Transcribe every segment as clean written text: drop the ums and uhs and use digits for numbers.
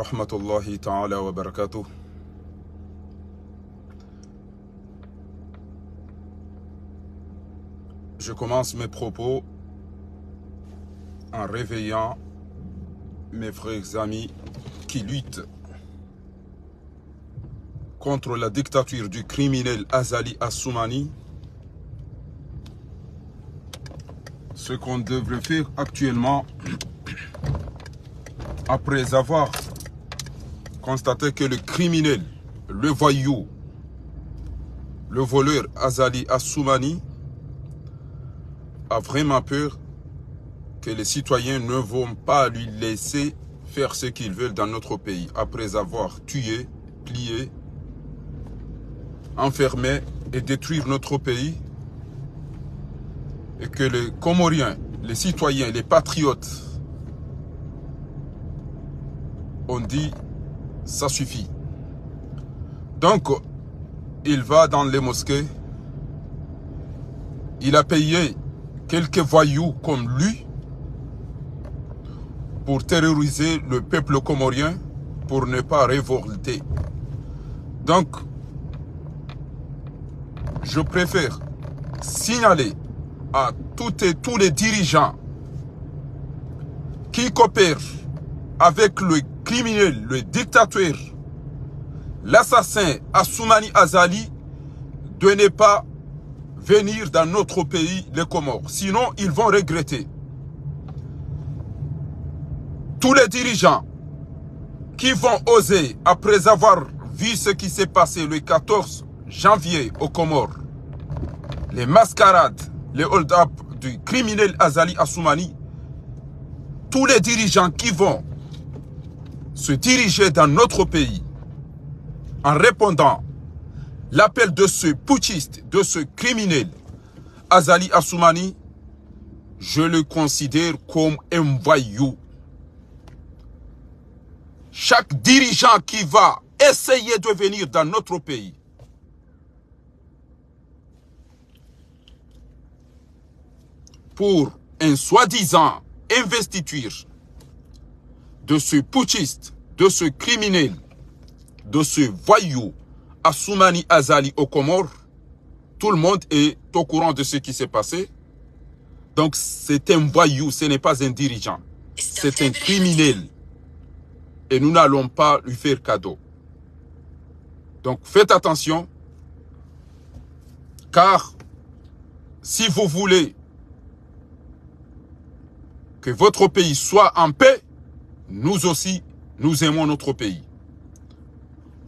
Rahmatullahi ta'ala wa barakatuh. Je commence mes propos en réveillant mes frères amis qui luttent contre la dictature du criminel Azali Assoumani. Ce qu'on devrait faire actuellement, après avoir constaté que le criminel, le voyou, le voleur Azali Assoumani a vraiment peur que les citoyens ne vont pas lui laisser faire ce qu'ils veulent dans notre pays, après avoir tué, plié, enfermé et détruire notre pays, et que les Comoriens, les citoyens, les patriotes ont dit ça suffit. Donc il va dans les mosquées, il a payé quelques voyous comme lui pour terroriser le peuple comorien, pour ne pas révolter. Donc je préfère signaler à tous les dirigeants qui coopèrent avec le criminel, le dictateur, l'assassin Assoumani Azali, de ne pas venir dans notre pays, les Comores. Sinon, ils vont regretter. Tous les dirigeants qui vont oser, après avoir vu ce qui s'est passé le 14 janvier aux Comores, les mascarades, les hold-up du criminel Azali Assoumani, tous les dirigeants qui vont se diriger dans notre pays en répondant l'appel de ce putschiste, de ce criminel Azali Assoumani, je le considère comme un voyou. Chaque dirigeant qui va essayer de venir dans notre pays pour un soi-disant investiture de ce putschiste, de ce criminel, de ce voyou Assoumani Azali aux Comores, tout le monde est au courant de ce qui s'est passé. Donc c'est un voyou, ce n'est pas un dirigeant, c'est un criminel. Et nous n'allons pas lui faire cadeau. Donc faites attention, car si vous voulez que votre pays soit en paix, nous aussi, nous aimons notre pays.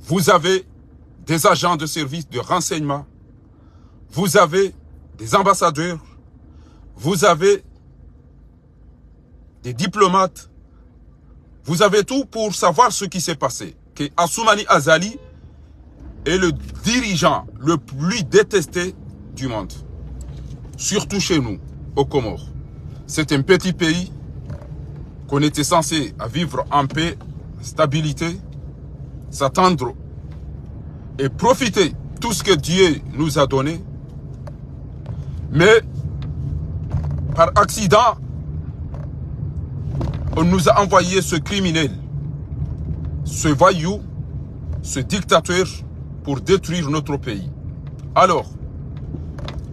Vous avez des agents de service de renseignement, vous avez des ambassadeurs, vous avez des diplomates, vous avez tout pour savoir ce qui s'est passé. Que Assoumani Azali est le dirigeant le plus détesté du monde. Surtout chez nous, aux Comores. C'est un petit pays qu'on était censé vivre en paix, stabilité, s'attendre et profiter tout ce que Dieu nous a donné. Mais par accident, on nous a envoyé ce criminel, ce voyou, ce dictateur pour détruire notre pays. Alors,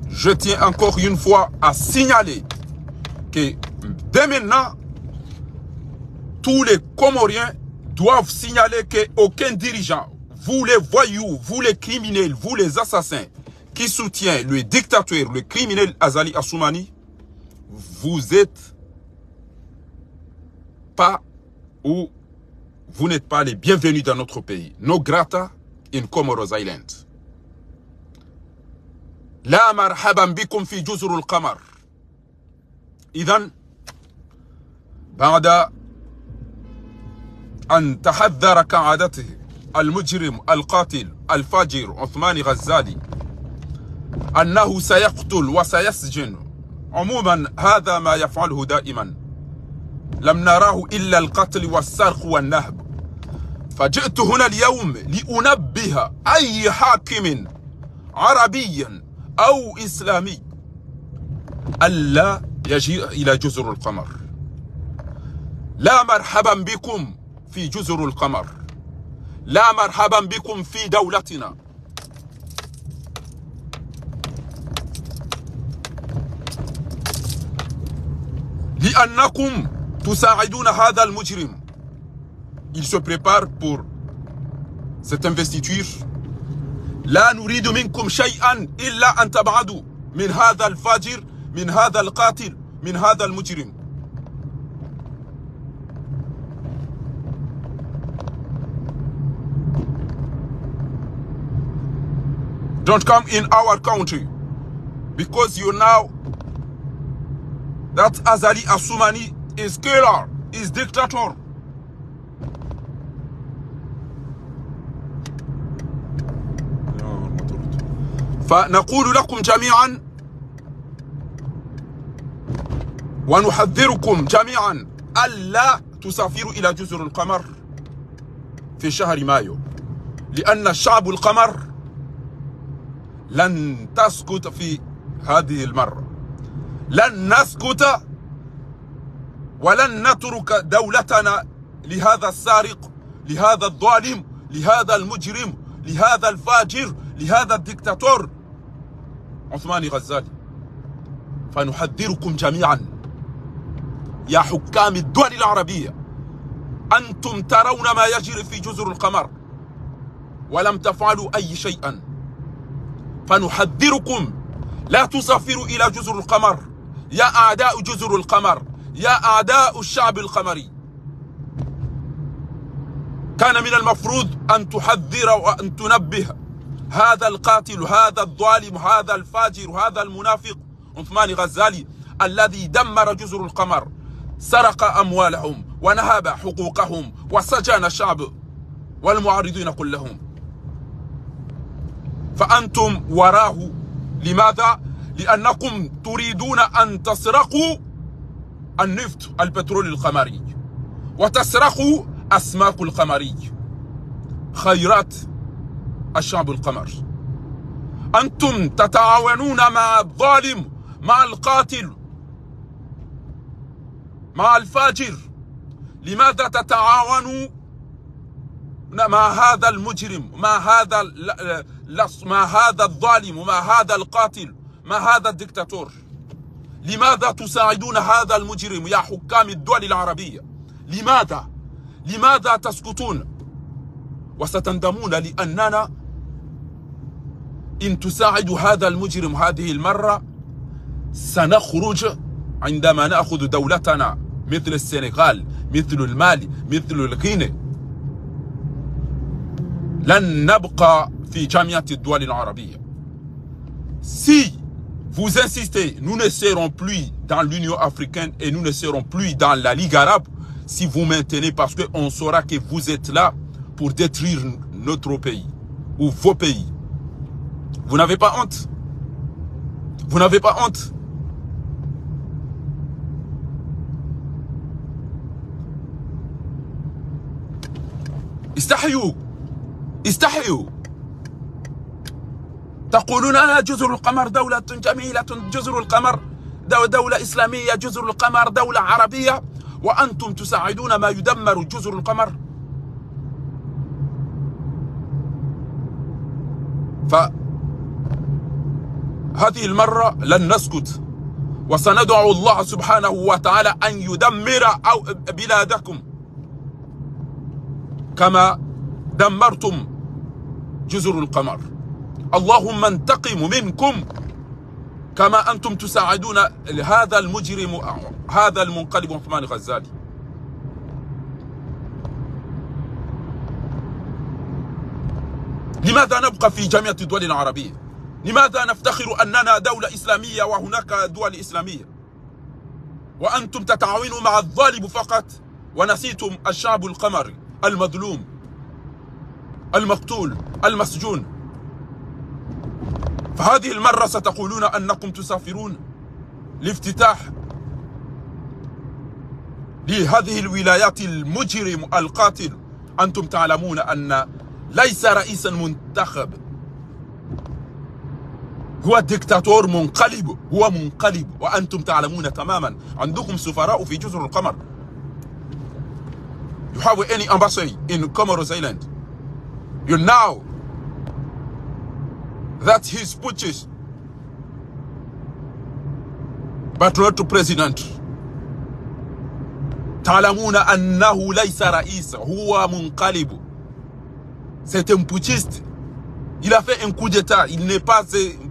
je tiens encore une fois à signaler que dès maintenant, tous les Comoriens doivent signaler qu'aucun dirigeant, vous les voyous, vous les criminels, vous les assassins, qui soutient le dictateur, le criminel Azali Assoumani, vous êtes pas ou vous n'êtes pas les bienvenus dans notre pays. No grata in Comoros Island. La marhaban bikum fi juzur al-qamar. إذن بعد أن تحذر كعادته المجرم القاتل الفاجر عثمان غزالي أنه سيقتل وسيسجن، عموما هذا ما يفعله دائما، لم نراه إلا القتل والسرق والنهب. فجئت هنا اليوم لأنبه أي حاكم عربي أو إسلامي ألا يجيء إلى جزر القمر. لا مرحبا بكم في جزر القمر. لا مرحبا بكم في دولتنا. لأنكم تساعدون هذا المجرم. Il se prépare pour cette investiture. لا نريد منكم شيئا إلا أن تبعدوا من هذا الفاجر، من هذا القاتل، من هذا المجرم. Don't come in our country because you know that Azali Assoumani is killer, is dictator. فنقول لكم جميعا ونحذركم جميعا ألا تسافروا إلى جزر القمر في شهر مايو، لأن الشعب القمر لن تسكت في هذه المرة. لن نسكت ولن نترك دولتنا لهذا السارق، لهذا الظالم، لهذا المجرم، لهذا الفاجر، لهذا الدكتاتور عثماني غزالي. فنحذركم جميعا يا حكام الدول العربية، أنتم ترون ما يجري في جزر القمر ولم تفعلوا أي شيئا. فنحذركم لا تسافروا إلى جزر القمر يا أعداء جزر القمر، يا أعداء الشعب القمري. كان من المفروض أن تحذر وأن تنبه هذا القاتل، هذا الظالم، هذا الفاجر، هذا المنافق عثماني غزالي الذي دمر جزر القمر، سرق أموالهم ونهب حقوقهم وسجن الشعب والمعارضين كلهم. فأنتم وراه. لماذا؟ لأنكم تريدون أن تسرقوا النفط، البترول القمري، وتسرقوا أسماك القمري، خيرات الشعب القمر. أنتم تتعاونون مع الظالم، مع القاتل، مع الفاجر. لماذا تتعاونوا مع هذا المجرم، مع هذا الظالم، ومع هذا القاتل، مع هذا الدكتاتور؟ لماذا تساعدون هذا المجرم يا حكام الدول العربية؟ لماذا تسكتون؟ وستندمون، لأننا إن تساعدوا هذا المجرم هذه المرة سنخرج عندما نأخذ دولتنا مثل السنغال، مثل المالي، مثل الغيني. لن نبقى في جامعة الدول العربية. Si vous insistez, nous ne serons plus dans l'Union africaine et nous ne serons plus dans la Ligue arabe si vous maintenez, parce qu'on saura que vous êtes là pour détruire notre pays ou vos pays. Vous n'avez pas honte? Vous n'avez pas honte? استحيوا، استحيوا. تقولون أنا جزر القمر دولة جميلة، جزر القمر دولة إسلامية، جزر القمر دولة عربية، وأنتم تساعدون ما يدمر جزر القمر. فهذه المرة لن نسكت، وسندعو الله سبحانه وتعالى أن يدمر بلادكم كما دمرتم جزر القمر. اللهم انتقم منكم كما أنتم تساعدون هذا المجرم، هذا المنقلب عثماني غزالي. لماذا نبقى في جامعة الدول العربية؟ لماذا نفتخر أننا دولة إسلامية وهناك دول إسلامية، وأنتم تتعاونون مع الظالم فقط ونسيتم الشعب القمري المظلوم، المقتول، المسجون؟ فهذه المرة ستقولون أنكم تسافرون لافتتاح لهذه الولايات المجرم القاتل. أنتم تعلمون أن ليس رئيسا منتخب، هو ديكتاتور منقلب، هو منقلب، وأنتم تعلمون تماما. عندكم سفراء في جزر القمر. you have any embassy in Comoros Island. You know that he's putschist, but not to president. تعلمون أنه ليس رئيس, هو منقلب. C'est un putschiste. Il a fait un coup d'état, il n'est pas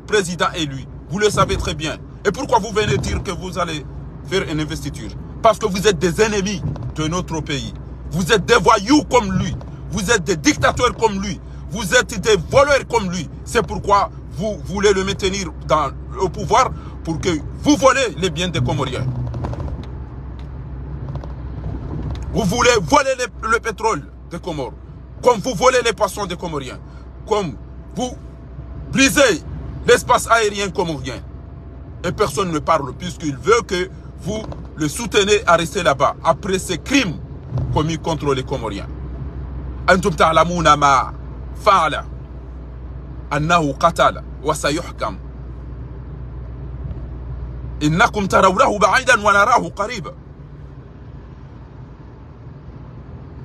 président élu. Vous le savez très bien. Et pourquoi vous venez dire que vous allez faire une investiture? Parce que vous êtes des ennemis de notre pays. Vous êtes des voyous comme lui. Vous êtes des dictateurs comme lui. Vous êtes des voleurs comme lui. C'est pourquoi vous voulez le maintenir au pouvoir pour que vous volez les biens des Comoriens. Vous voulez voler le pétrole des Comores. Comme vous volez les poissons des Comoriens. Comme vous brisez l'espace aérien comorien. Et personne ne parle puisqu'il veut que vous le soutenez à rester là-bas après ces crimes commis contre les Comoriens. أنتم تعلمون ما فعل أنه قتل وسيحكم إنكم ترونه بعيدا ونراه قريبا.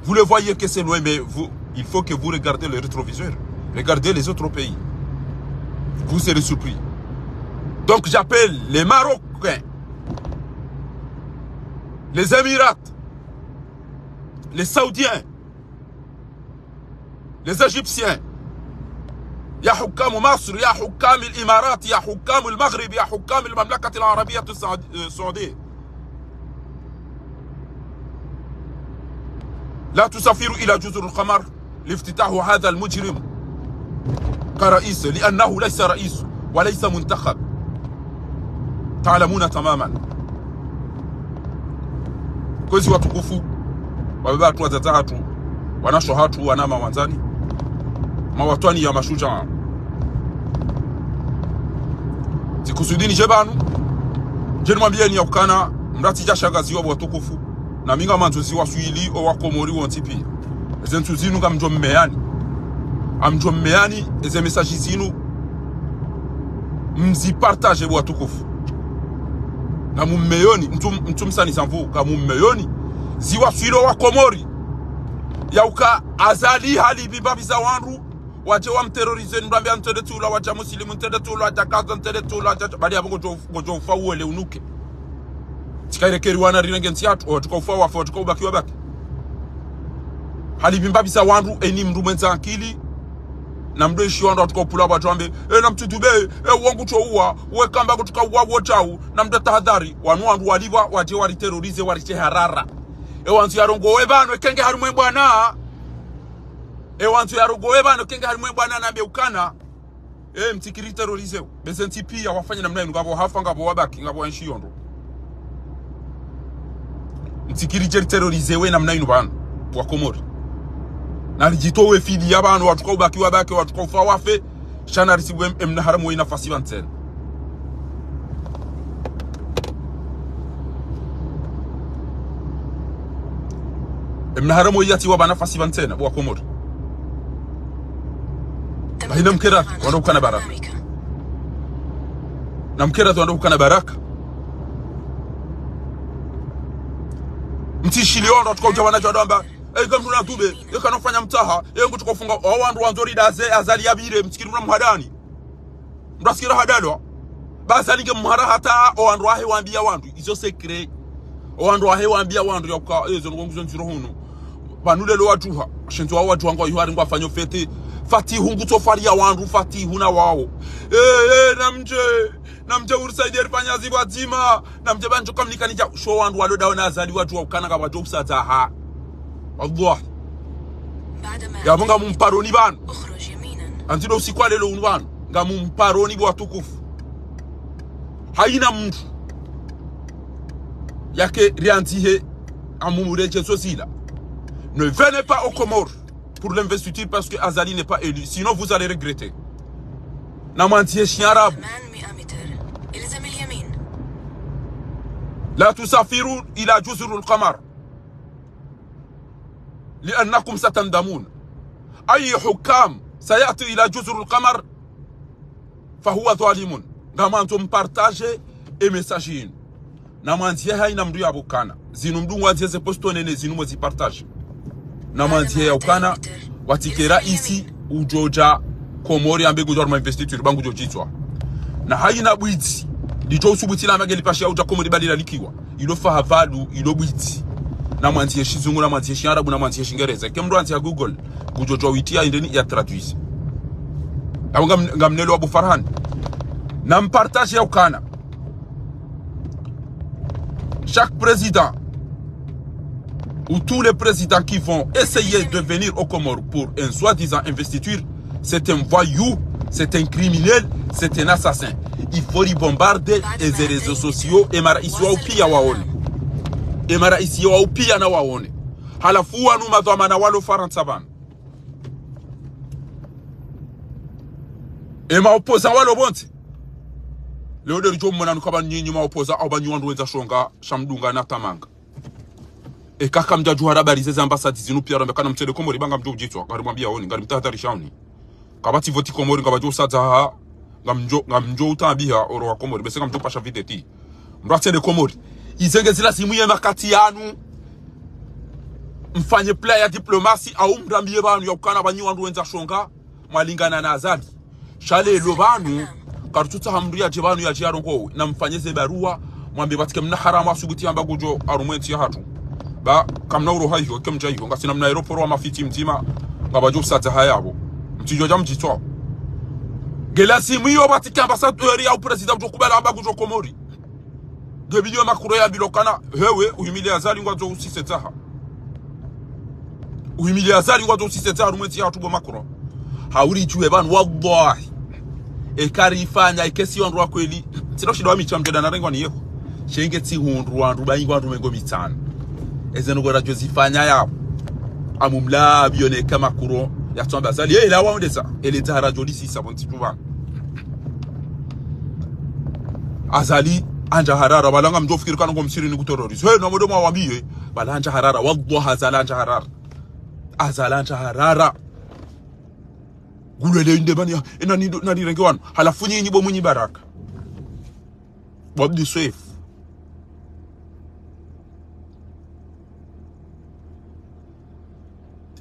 Vous le voyez que c'est loin, mais il faut que vous regardez le rétroviseur. Regardez les autres pays. Vous serez surpris. Donc j'appelle les Marocains, les Émirats, les Saoudiens, les Égyptiens, يا حكام مصر, يا حكام الإمارات, يا حكام المغرب, يا حكام المملكة العربية السعودية. لا تسافروا إلى جزر القمر لافتتاح هذا المجرم كرئيس, لأنه ليس رئيس وليس منتخب. تعلمون تماما. Kwezi watukufu, wabeba watu wazaza hatu, wanasho hatu, wanama wanzani, mawatwani ya mashujaa. Zikusudini jebanu, jenu mwambieni ya ukana, mrati jashagazi wabu watukufu, na minga manzozi wa suili o wakomori wantipi. Zentu zinu nga mjommeani. Amjommeani, eze mesaji zinu, mzi partage wa watukufu. Na mummeyoni, mtumsani zanvu, ka mummeyoni, ziwa suilo wa komori. Ya uka azali hali bibabiza wanru, waje wa mterorize nbambi antede tula, waja musilimu ntede tula, waja kaza ntede tula, bali ya gojo ufa uwele unuke. Tikaire wana rinengensi hatu, o tuka ufa wafa, tuka ubaki wabaki. Hali bibabiza wanru, eni mrumenza akili, na mdo ishi wanda tuka upula watu wambe, na mtutube, wangu chouwa, kamba kutuka uwa chau, na mdo tahadhari, wanu wandu waliwa, waje wari terorize, wari harara. Wantu ya rongo webano, kenge harimwe bwana. Wantu ya rongo webano, kenge harimwe bwana na beukana. Mtikiri terorize, bezenti pia wafanya na mnayu, ngabo hafa, ngabo wabaki, ngabo wanshi yondo. Mtikiri terorize we na mnayu bwana, wakomori. Na lijito we fili ya bwana, watuka ubaki wabaki, watuka ufa wafe, shana risibu mna haramu we nafasi bantene. Mnaharamo yati wabana fasi bantena wa komori. Bahina mkera wanda ukana baraka. Na mkera wanda ukana baraka. Mtishili wanda tuka ujawana jwadamba. Gamdu na tube, kanofanya mtaha, ngu tukofunga wandu wanzori daze azali yabire mtikiruna mhadani. Mrasikira hadalwa. Basalinge mhara hata wandu wahe wambia wandu. Izo sekre. Wandu wahe wambia wandu ya uka ezo ngonguzo nziro hunu. Banule lo watuha shintu wa watu wangu yuhari ngwa fanyo fete fati hungu tofaria wandu fati huna wao namje ursaidia fanya ziba zima namje banjo kamnika nija show wandu walo dawo na azali watu wakana ka watu usata ha Allah ya munga mumparoni bana antino usikwale lo unwanu nga mumparoni bwa tukufu haina mtu yake riantihe amumureje sosila. Ne venez pas aux Comores pour l'investiture parce que Azali n'est pas élu. Sinon, vous allez regretter. Namantiye chien arabe. لا تسافروا إلى جزر القمر لأنكم ستندمون. أي حكام سيأتي إلى جزر القمر فهو ظالم. Namantum partager et messager. Namantiye hay namdu yabukana. Zinumdu wazieze postone ne zinumo zi partage. na manzie ya ukana watikera isi ujoja Komori ambe gujor ma investiture bangu jojitwa na haina bwiti ndicho usubutila mageli pashi auta Komori badila likiwa ilofa havalu ilobwiti na manzie shizungu na manzie sharabu na manzie shingereza kemdo anti ya Google gujojo witia indeni ya traduise abo ngamnelo Abu Farhan na mpartage ya ukana chaque président ou tous les présidents qui vont essayer de venir au Comores pour un soi-disant investiture, c'est un voyou, c'est un criminel, c'est un assassin. Il faut y bombarder les réseaux sociaux et mara isi wa upia waone. Et mara isi wa upia na waone. Halafu wanu madhama na walo Faransa bana. Et ma opposant walo bonti. Leo de rijo mwana nukaba nyinyi ma opposant au banyu wandu wenza shonga shamdunga na tamanga. E kaka mjaju harabari zeze ambasadi zinu pia rambe kana mtele Komori banga mjo ujitwa ngari mwambia honi ngari mtahatari shauni kabati voti Komori ngabajo sadza ha ngamjo utambiha oro wa Komori bese ngamjo pasha videti mratele Komori izenge zila simu ye makati yanu mfanye play ya diplomasi au mrambie banu ya ukana banyu wandu wenza shonga mwalingana na Azali shale lo banu karututa hamria jibanu ya jiarongo na mfanyeze barua mwambie batike mna haramu asubuti amba gojo arumenti ya hatu ba kamna uro hayo kemja hiyo ngasina mna aeroport wa mafiti mtima ngabajo sadza hayabo mtijoja mjitwa gelasi mwiyo batike ambassadeur ya president jokubala amba gojo Komori debilio makuro ya bilokana hewe uhimilia Azali ngwazo usisetaha uhimilia Azali ngwazo usisetaha arumenti ya hatu bo makuro hauri juwe banu wallahi ekarifanya ikesi wandu wa kweli tino shido wa michamjeda na rengwa ni yeho shengeti hundu wandu bayingwa wandu mengo mitano ezeno gora josifanya ya amumla bione kama kuro ya tsamba Azali la waondesa ele tahara joli si sabonti tuba Azali anja harara balanga mjofikiri kana ngomsiri ni kuterrorist he no modomo wambie balanja harara wallahi Azali anja harara Azali anja harara gulele inde bani nani renge wanu halafu nyinyi bo munyi baraka wabdi safe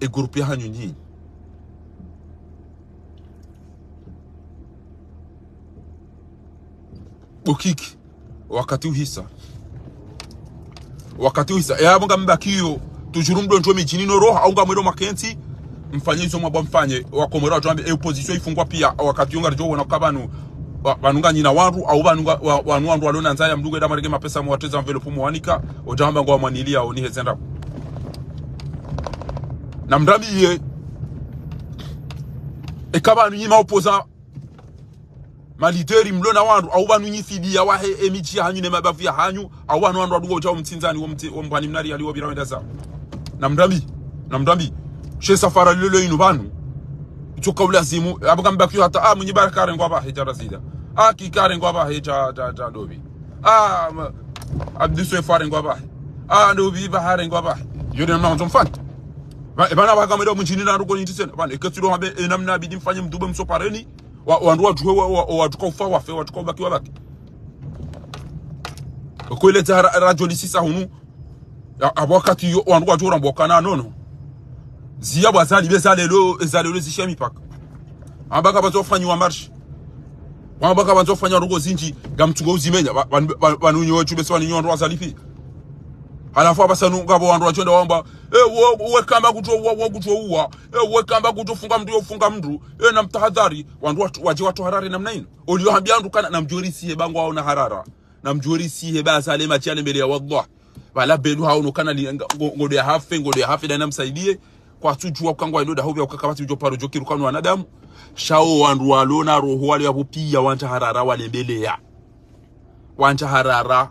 e grupu ya hanyu nyinyi bokiki wakati uhisa ya bonga mbakio tujurumdo njo mijini no roha au ngamwero makenti mfanye hizo mwaba mfanye wa Komori wajambe opposition ifungwa pia wakati yonga rjo wana kabanu banunga nyina wandu au banunga wandu walona nzaya mdugo da marege mapesa mwateza envelope muwanika ojamba ngo amwanilia oni hezenda na mdami ye e kabanu nyima opposa malideri mlona wandu au banu nyifidia wa emiji hanyu ne mabavu ya hanyu au wandu wadugo ojao mtinzani wo mbani mnari aliwo birawenda za na mdambi she safara lelo inu banu choka ulazimu abugamba kyo hata munyi barakare ngwaba heja razida kikare ngwaba heja dobi abdu so fare ngwaba dobi bahare ngwaba yode na mzo mfanta bana bagamero munjini na rugo nyitise bana ekatiro hambe enamna bidi mfanye mdube msopareni wandu wajue waduka ufa wafe waduka baki wabaki kwele ta rajoli sisa hunu abwakati yo wandu wajura mbokana nono ziya bazali bezalelo zishami paka ambaka bazofanywa march ambaka bazofanya rugo zinji gamtungo uzimenya banunyo wetu bese waninyo wandu wazalifi halafu abasanu ngabo wandu wachonda wamba we kamba kutowa we kamba kutofunga mtu yofunga mtu na mtahadhari wandu waje watu harare namna ino ulioambia ndu kana na mjori sihe bangu au na harara na mjori sihe basale machale mbele ya wallah wala belu hao kana ngode ya hafe na namsaidie kwa tujua kangwa ilo da hobi ukakabati ujo paro jokiru kanu wanadamu shao wandu walona roho wale wapopia wanja harara wale mbele ya wanja harara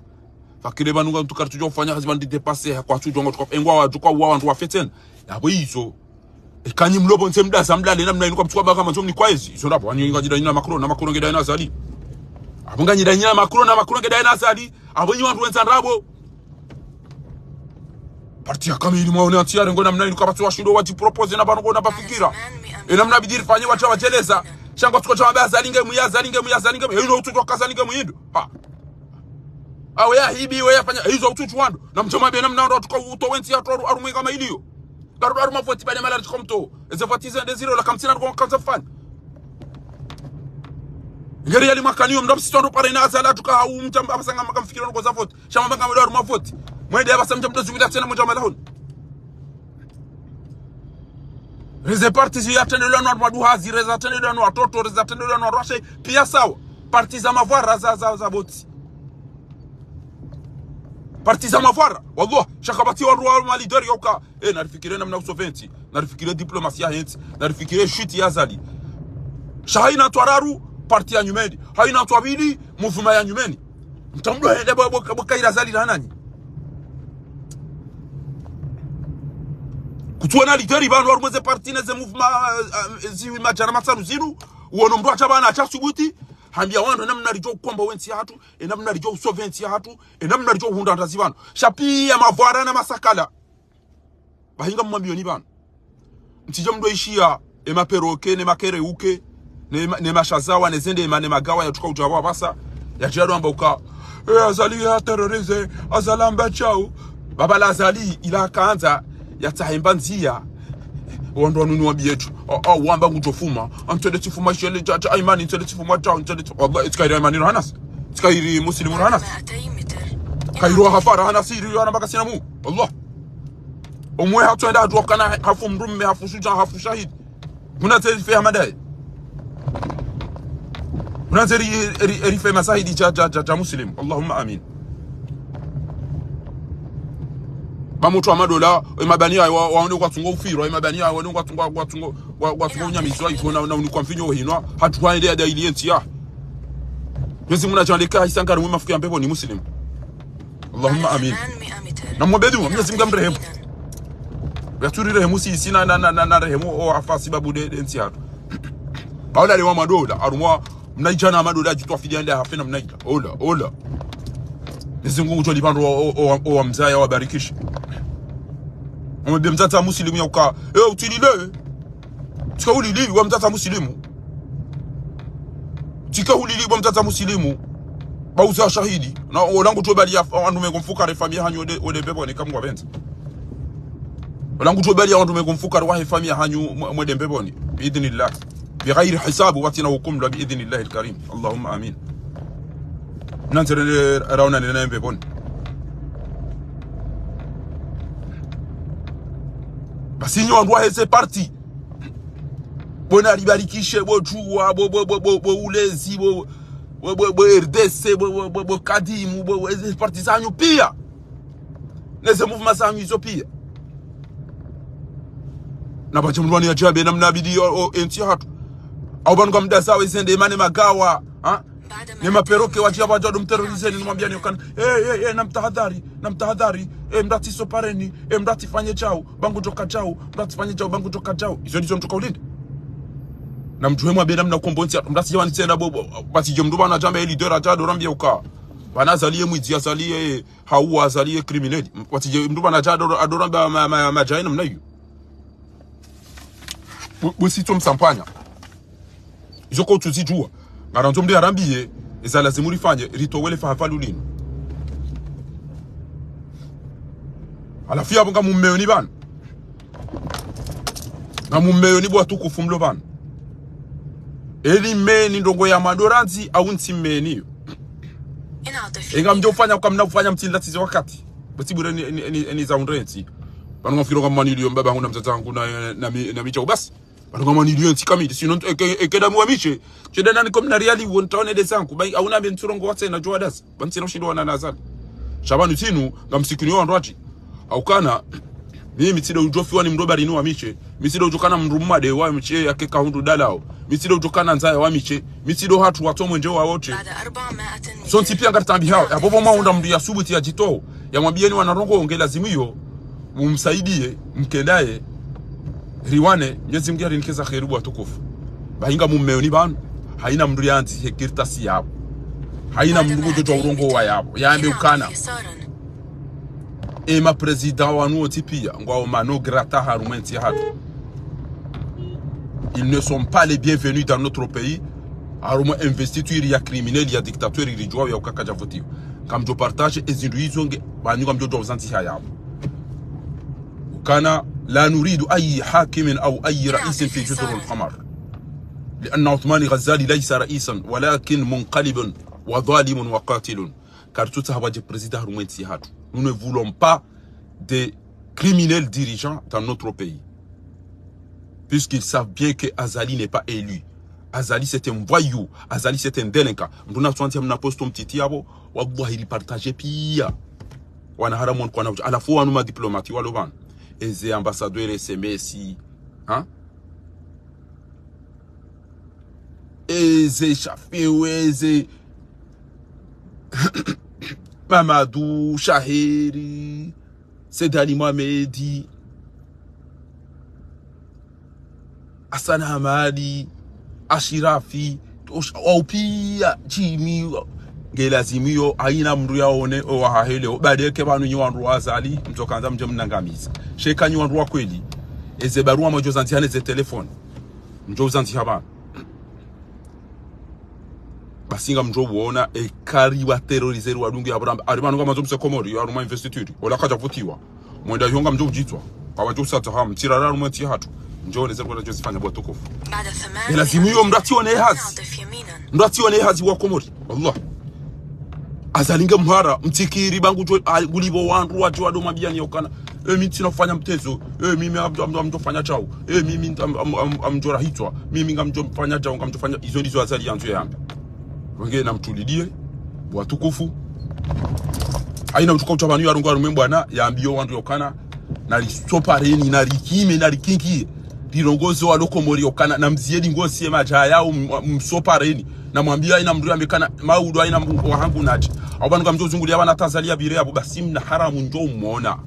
fakire banunga mtu kartujo kufanya hazima ndi depase kwa tujua ngo engwa wajuka wandu wafeten yabo hizo ekanyi mlobo nsemda samdale namna ino kwa mtukwa baka manzo ni kwaizi iso ndapo wanyo ngajida nyina Macron na Macron ngeda ina Azali abunga nyida nyina Macron na Macron ngeda ina Azali abonyi wandu wenzanrabo partia kama ili mwaone antiare ngona mna ilikabatu washindo wati propose na bano ngona bafikira ina mna bidiri fanye wacha wateleza shanga tukocha mabaya zalinge muyazalinge hizo ututo kazalinge muyindo awe ya hibi we yafanya hizo ututu wando na mchoma bena mna ndo tuko uto wensi ya toru arumwe kama iliyo Garu ma voti bane malari komto. Eze voti zende zero la kamtina kwa kanza fan. Ngeri yali makaniyo mdabu sitondo pare na azala tuka hau mjamba abasanga makamfikiro ngo za voti. Shama makam garu ma voti. Mwende abasa mjamba zumida tena mjamba lahon. Reze parti zi atende la noir madu hazi reze atende la noir toto reze atende la noir rashe pia sawa. Parti za mavara za voti. Parti za mavara wallah shakabati wa ruwa mali dari yoka narifikire namna usoventi narifikire diplomasia henti narifikire shiti ya zali shahina twararu parti ya nyumeni haina twabili movement ya nyumeni mtamdo hende bokaira zali hanani kutuona lideri banu warumeze parti neze movement ziwi majana matanu zinu uono mdu achabana achasubuti hambia wando namna rijo kwamba wensi hatu namna rijo soventi hatu namna rijo hunda ndazibano shapia mavara na masakala bahinga mmambioni bana mtije mdo ishia maperoke ne makere uke ne mashazawa ne zende ne magawa ya tuka ujawa basa ya jado ambauka azali ya terrorize azalamba chao baba lazali ila kaanza ya tahembanzia wando nunu wabietu wamba ngutofuma antende tifuma shele cha imani antende tifuma cha antende wallahi itkairi imani hanas itkairi muslimu hanas kairu hafara hanas iri ana bakasina mu Allah umwe hatwenda adu kana hafu mrumme hafu shuja hafu shahid munateri fi hamadai munateri eri fi masahidi cha muslim Allahumma amin bamutu amadola emabania waone kwa tungo ufiro emabania waone kwa tungo nyamizo ifona na unikwa mfinyo hinwa hatuwaende ya dailienti ya mwezi munachandika isankari mwema fuki ampepo ni muslim Allahumma amin na mwabedu mwezi mga mrehemu yaturi rehemu si isina na rehemu o afasi babu de enti ya awla lewa madola arumwa mnaijana madola jitwa fidiande hafena mnaita ola nezi ngungu chwa lipando o mzaya wabarikisha mwebe mtata muslimu ya uka utilile tika ulili wa mtata muslimu tika ulili wa mtata muslimu bauza shahidi na olangu tobali ya andume kumfuka refamia hanyu ode bebo ni kamwa benza olangu tobali ya andume kumfuka wa famia hanyu mwede bebo ni biidhnillah bighairi hisabu watina hukum la biidhnillah alkarim Allahumma amin nantere rauna nena bebo basi nyo andwa heze parti bona libarikishe bo juwa bo ulezi bo RDC bo kadimu bo heze parti zanyu pia neze movement zanyu hizo pia na bache mndwani ya jabe namna bidi enti hatu au banu kamda sawa izende mane magawa ni maperoke wajia wajado mterrorizeni nimwambia ni ukana namtahadhari mdati sopareni mdati fanye chao bangu joka chao mdati fanye chao bangu joka chao hizo ndizo mtoka ulinde na mtuwe mwabena mna kumbonsi mdati jawani tena bobo basi jo mduba na jambe leader ajado rambia uka banazalie mwizi azalie haua azalie crimineli basi jo mduba na ajado adoramba majaina mnayo bosi to msampanya hizo ko tuzijua ngaranzo mdi arambiye ezala zimuri fanye ritowele fa falulini alafia bonga mummeoni bana na mummeoni bwa tukufu mlo bana eli meni ndongo ya madoranzi au ntimeni inga mjo fanya kwa mnafanya mtinda tizi wakati butibure ni za undrenti bana ngafiro kama nilio mbaba nguna mtatangu na micha basi bana kama nilio ntikamidi sino ekeda muamishe chedana ni komna reali wontaone de sanku bai auna benturongo wate na joadas bantsina ushindo na nazali shabanu tinu ngamsikini wa ndwachi au kana mimi mitido ujofi wani mdobari ni wamiche mitido ujokana mrumade wa miche yake kahundu dalao mitido ujokana nzaya wa miche mitido hatu watomwe nje wa wote so ntipia ngatambi hao yabobo maunda mdu ya subuti ya jito ya mwabieni wanarongo onge lazimiyo mumsaidie mkendaye riwane nyezi mgari nikeza khairu wa tukufu bahinga mummeoni banu haina mdu yanzi hekirtasi yabo haina mdu jojo urongo wa yabo yaambe ukana ma président wanu otipia ngwa mano grata harumenti hatu ils ne sont pas les bienvenus dans notre pays harumo investiture ya criminel ya dictateur ilijwa ya ukakaja votiwa kamjo partage ezinduizonge banyuka mjojo uzanti hayabo ukana لا نريد أي حاكم أو أي رئيس في جزر القمر، لأن عثمان غزالي ليس رئيسا ولكن منقلب وظالم وقاتل. Car tout ça va dire président Roumensi Hadou. Nous ne voulons pas de criminels dirigeants dans notre pays. Puisqu'ils savent bien que Azali n'est pas élu. Azali c'est un voyou. Azali c'est un délinquant. Mduna tuanti amna posto mtitiabo. Wallahi il partage pia. Wana haramon kwa na à la fois nous ma diplomate waloban. Eze ambassadeur ese Messi. Hein? Eze Shafiou eze Mamadou Shahiri Sedali Mohamedi Hassan Hamadi Ashirafi Opia Jimmy Gelazimio aina mndu yaone o hahele badeke banu nyiwandu Azali mtokanza mje mnangamiza sheka nyiwandu wa kweli eze barua mojo zantiane ze telefone mjo zanti haba basinga mjo buona ekari wa terroriser wa dungi abramba arimanu kama zomse komori ya ruma investiture ola kaja vutiwa mwenda yonga mjo bujitwa kwa watu sata ham tirara ruma ti hatu mjo neze kwa Josifanya bwa tukufu Gelazimio mrati one hazi mrati one hazi wa komori wallah Azalinga mhara mtikiri bangu gulibo wandu watu wado mabiani yokana mimi tinafanya mtezo mimi amjofanya chao mimi amjora hitwa mimi ngamjofanya chao ngamjofanya hizo ndizo Azali yanzu yamba wengine namtulidie watukufu aina mtuko utabanu ya rungu rumwe bwana yaambio wandu yokana na listopareni na rikime na rikinki lirongozo wa lokomori yokana na mziedi ngosi maja yao msopareni na mwambia ina mndu amekana maudu aina wahangu naji abantu kamjozungulia bana Tanzania bire abo basim na haramu njo umuona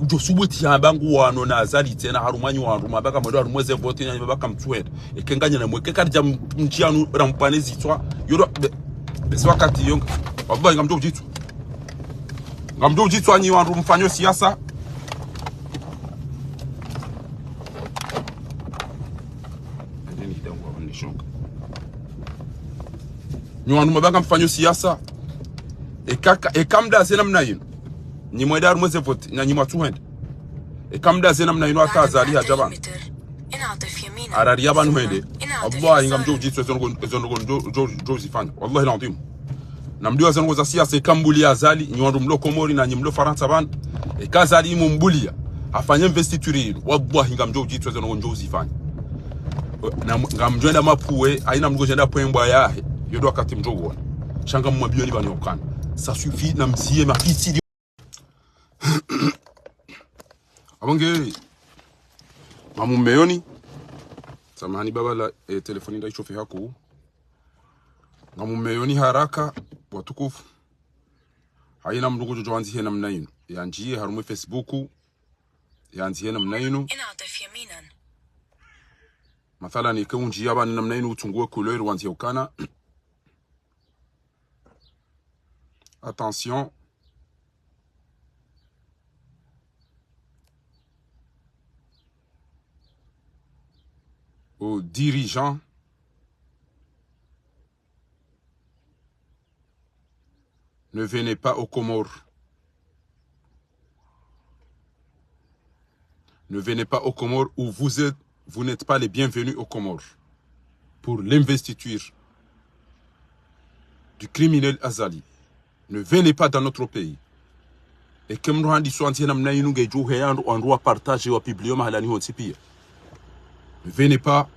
ujo subuti yabangu wano na Azali tena harumanyi wa ruma baka mwedo harumweze vote nyanya baka mtweda ekenganya na mweke karja mchianu rampanezi twa yoro besi wakati yonga wabba ngamjo jitwa nyi wandu mfanyo siasa ndeni dangu wa nishonga nyu mabanga mfanyo siasa ekamda zena mnayino ni mweda rumweze vote na ni mwatuhende ekamda zena mnayino ata Azali hajabana arari yabanu hende Allah inga mjo jitwe zonogo Josifanya wallahi landim na mdiwa zonogo za siasa ekambuli Azali ni wandu mlo Komori na nyimlo Faransa ban ekazali mumbulia afanye investiture wallahi inga mjo jitwe zonogo Josifanya na ngamjenda mapuwe aina mgo jenda poembwa yahe yodo wakati mjo wona shanga mwabioni banyokana ça suffit na msiye mafiti abonge mamumeyoni samahani baba la telefoni nda ichofe haku mamumeyoni haraka watukufu haina mndugu jojo wanzi hena mnaino yanjie harumu Facebook yanzi hena mnaino mathala ni keunji yaba ni mnaino utungue couleur wanzi ukana attention aux dirigeants ne venez pas aux Comores. Ne venez pas aux Comores où vous n'êtes pas les bienvenus aux Comores pour l'investiture du criminel Azali. Ne venez pas dans notre pays. Et comme nous avons dit, on doit partager ou publier mahalani hotipia. Ne venez pas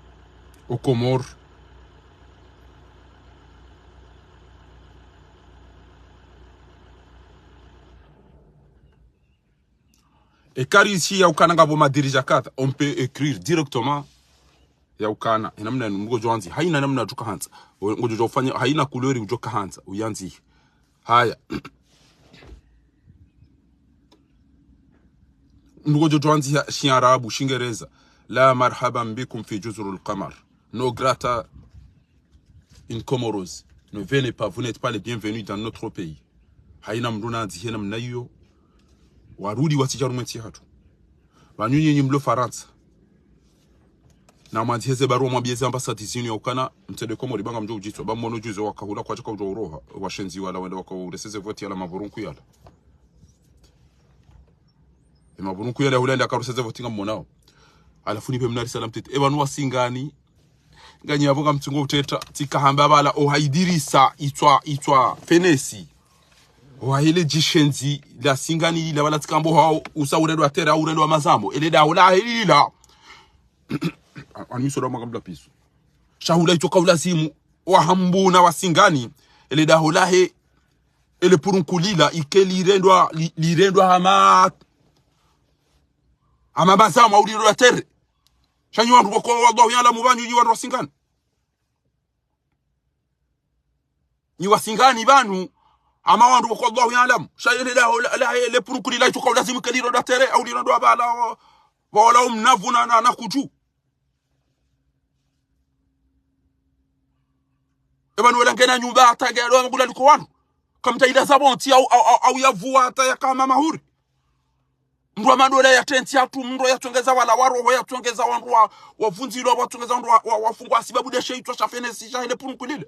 aux Comores. Et car ici, on peut écrire directement. Yaukana, namna ngojo anzi haina namna tuka hanza ngojo ufanya haina kulori ujoka hanza uyanzi haya ngojo tuanzi shi arabu shingereza la marhaban bikum fi juzurul qamar no grata in Comoros, ne venez pas, vous n'êtes pas les bienvenus dans notre pays. Haina mduna anzi hena mnayo warudi wasijarumenti hatu banyunye nyimlo Faransa na mwanziheze barua mwabieze ambasadi zini ya ukana mtede Komori banga mjo ujitwa ba mwono juzo wakahula kwa chaka ujo uroha washenzi wala wende waka ureseze voti yala maburunku yala mabunu kuyenda hulenda karuseze votinga mmonao alafu nipe mnari salam tete ebanu wasingani nganya avoga mtungo uteta tikahamba bala ohaidirisa itwa fenesi ohile jishenzi la singani la bala tikambo hao usa uredo atera uredo wa mazambo eleda hola hilila animiso dama kabla pisu shahula itoka ulazimu wahambuna wasingani eleda hola he ele purunkulila ikeli lirendwa ama bazama uliro atere shanyu wandu kwa wallahu ya'lamu banyu yi wandu wasingani ni wasingani banu ama wandu kwa wallahu ya'lamu shayele la ele purunkulila itoka ulazimu keliro atere au lirendwa bala wala mnavuna na kuju ebanu wala ngena nyumba atagalo ngula liko wandu kamta ila zabonti au yavua hata ya kama mahuri mndu madola ya tenti atu mndu yatongeza wala waro yatongeza wandu wavunzilo watongeza wandu wafungwa sababu de sheitwa shafenesi sha ile purunkulile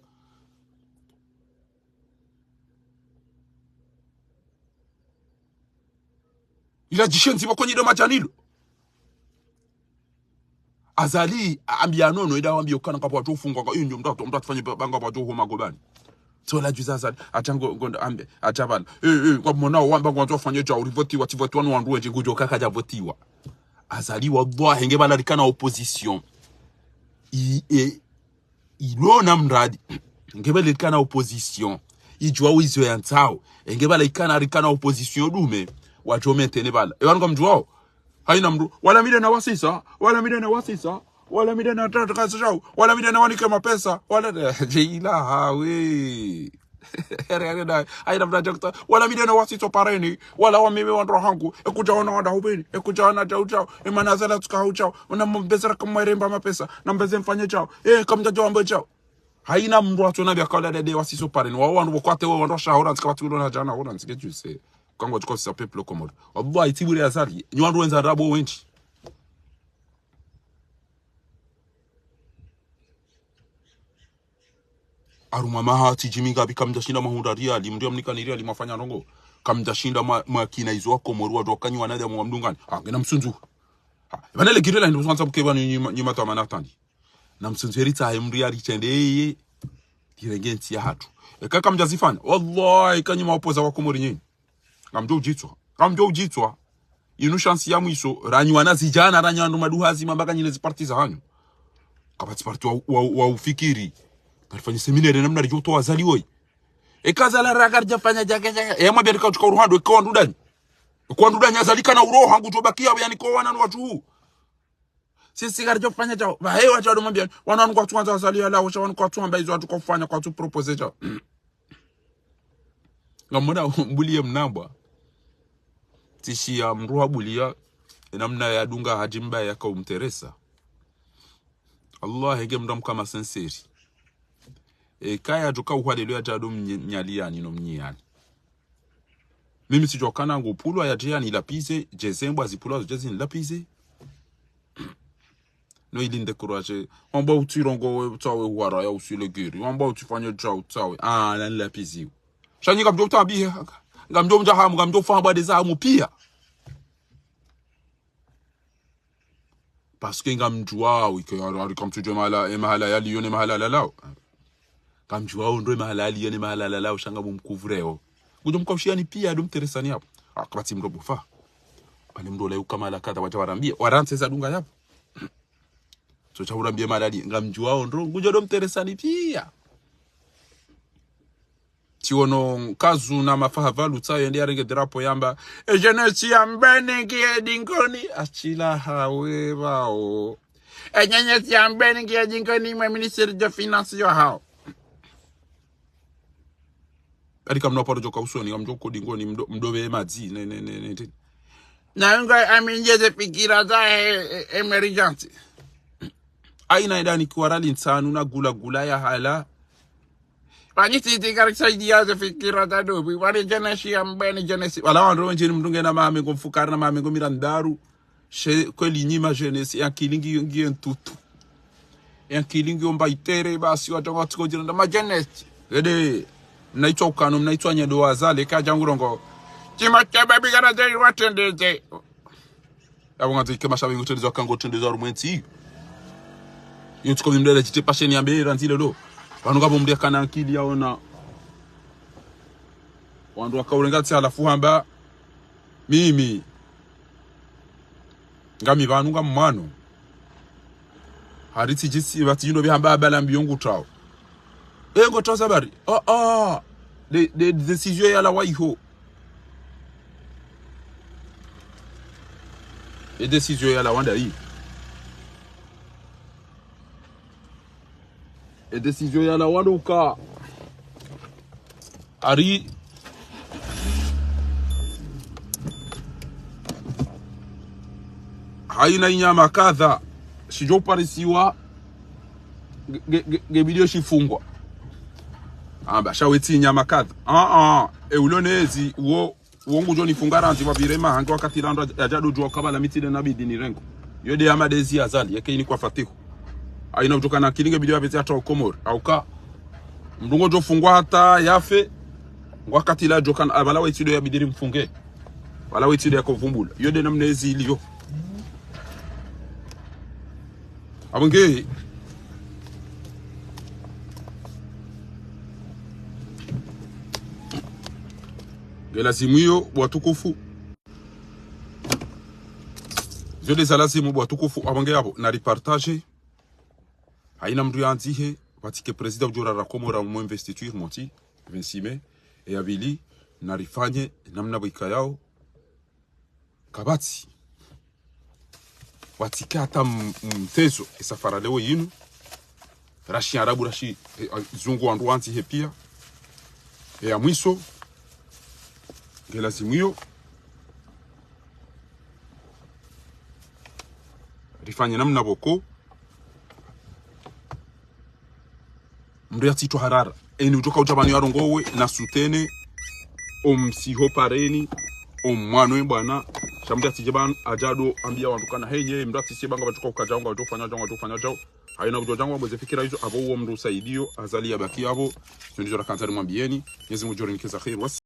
ila jishenzi bakonyi do majanilo azali ambianono ida wambio kana kwa watu ufungwa kwa hiyo mtu atafanya banga watu homa gobani tola juzaza atango ngondo ambe atabala kwa mwanao wamba watu afanye cha urivoti wativoti wanu wandu wenje gujo kaka javotiwa azali wallahi ngebala likana opposition ilona mradi ngebala likana opposition ijwa wizo ya ntao ngebala likana opposition dume watu metene bala ewangu kwa mjuao haina mdu wala mide na wasisa wala mide na tatu kazi chao wala mide na wanike mapesa wala jila hawe haina mda wala mide na wasisa pareni wala wameme wandro hangu ekuja wana wanda hubeni ekuja wana chao imanazala tuka chao una mbezera kama remba mapesa na mbeze mfanye chao kamja jawambo chao haina mdu watu na biakala dede wasisa pareni wandu wakwate wandro shahora tukawatulo na jana wana nsike juse kangwa tukao sa peuple commode wallahi tibure azari nyandu wenza rabo wenchi aruma mahati jiminga bikamjashinda mahundaria limndio mnikaniria limafanya rongo kamjashinda makina izo wako morwa dokanywa nada mu mdungani ngena msunzu banele girela ndo sanza bukeba nyuma to manatandi na msunzu herita hemria richende direngenti ya hatu kaka mjazifanya wallahi kanyuma opoza wako mori nyinyi kamjo ujitwa inu chance ya mwiso ranywana zijana ranyando maduhazi mambaka nyile zipartiza hanyu kapati parti wa ufikiri kalifanya seminari namna rijoto wazali woi ekazala ragarja fanya jake mwabia kautuka uruhando kwa ndudani azalika na uroho hangu tobakia yani kwa wana watu sisi garjo fanya jao bae watu ndo mwambia wana kwa tuanza wazali ala wana kwa tuamba hizo watu kufanya kwa tu propose jao ngamona mbulie mnambwa tishi ya mruha bulia namna ya dunga hajimba ya kaumteresa Allah hege mdam kama senseri kaya tuka uhadelo ya tado mnyaliani no mnyiani mimi sijokana ngopulwa ya tiani lapize jezembo azipulwa jezi lapize no ilinde kuraje omba utirongo utawe wara ya usile giri omba utifanye chao utawe na lapizi shanyi kamjo utabi ngamjo mjahamu ngamjo famba dezamu pia parce que ngamjua wiki kamtuje mahala yali yone mahala lalao kamjua ndo mahala yali yone mahala lalao shanga mumkuvreo ngujo mkawshiani pia ndo mteresani hapo akabati mrobo fa bali ndo leo kama la kata wacha warambia warante za dunga hapo so cha urambia malali ngamjua ndo ngujo ndo mteresani pia tiono kazu na mafahavalu tsayo ndi arenge drapo yamba jeunesse yambene ngie dingoni achila hawe bao jeunesse yambene ngie dingoni mwa ministre de finance yo hao alika mnoporo joka usoni ngamjoko dingoni mdobe madzi ne na nga aminje fikira za emergency aina ndani kwa rali nsanu na gula ya hala Pani titi karisaidia za fikira tadobi wale jeunesse yambene jeunesse wala wandu njeni mdunge na mame ngomfukara na mame ngomirandaru kweli nyima jeunesse ya kilingi ngie ntutu ya kilingi ombaitere basi watonga tukojira na jeunesse ede mnaitwa ukano mnaitwa nyedo wazale kaja ngurongo chima chaba bigara zeri watendeze abo ngazi kama shabe ngotendezwa kango tendezwa rumwenti yo tuko mndele chite pasheni ya mbere nzile lo vanhu ngabo mndia kana akili yaona wandu wakaurengatsi alafu hamba mimi ngami vanhu ngamano haritsi jisi batino bihamba abala mbiyongu trawo engo tosa bari les décisions ya la waiho les décisions ya la wanda yi les décisions ya la wanda uka ari haina inyama kadha shijo parisiwa gebidio shifungwa amba shaweti inyama kadha eulonezi uongu joni fungara anti wabirema hangi wakati rando ajadu jua kabala mitile nabidi ni rengo yode amadezi azali yake ini kwa fatihu aina utoka na kilinge bidio wapeti hata Komoro auka mdungo jo fungwa hata yafe wakati la jokan abala wetido ya bidiri mfunge wala wetido ya kuvumbula yode namnezi iliyo abonge gelazimu yo watukufu zode zalazimu watukufu abonge yabo na repartage haina mdu yanzihe batike president ujura la Komora mu investiture monti 26 mai e abili na rifanye namna bwika yao kabati watika hata mtezo isafara leo yinu rashi arabu rashi zungu wandu wanti hepia ya mwiso gelazimu yo rifanye namna boko mria tito harara eni utoka ujabani yarongowe na sutene omsiho pareni omwanwe bwana shamdia tijeban ajado ambia wandukana henye mrati sibanga batuka ukajanga watofanya jao haina ujojangwa mweze fikira hizo abo uo mdu saidio azali ya baki abo ndio rakantari mwambieni Mwenyezi Mungu joreni keza kheri.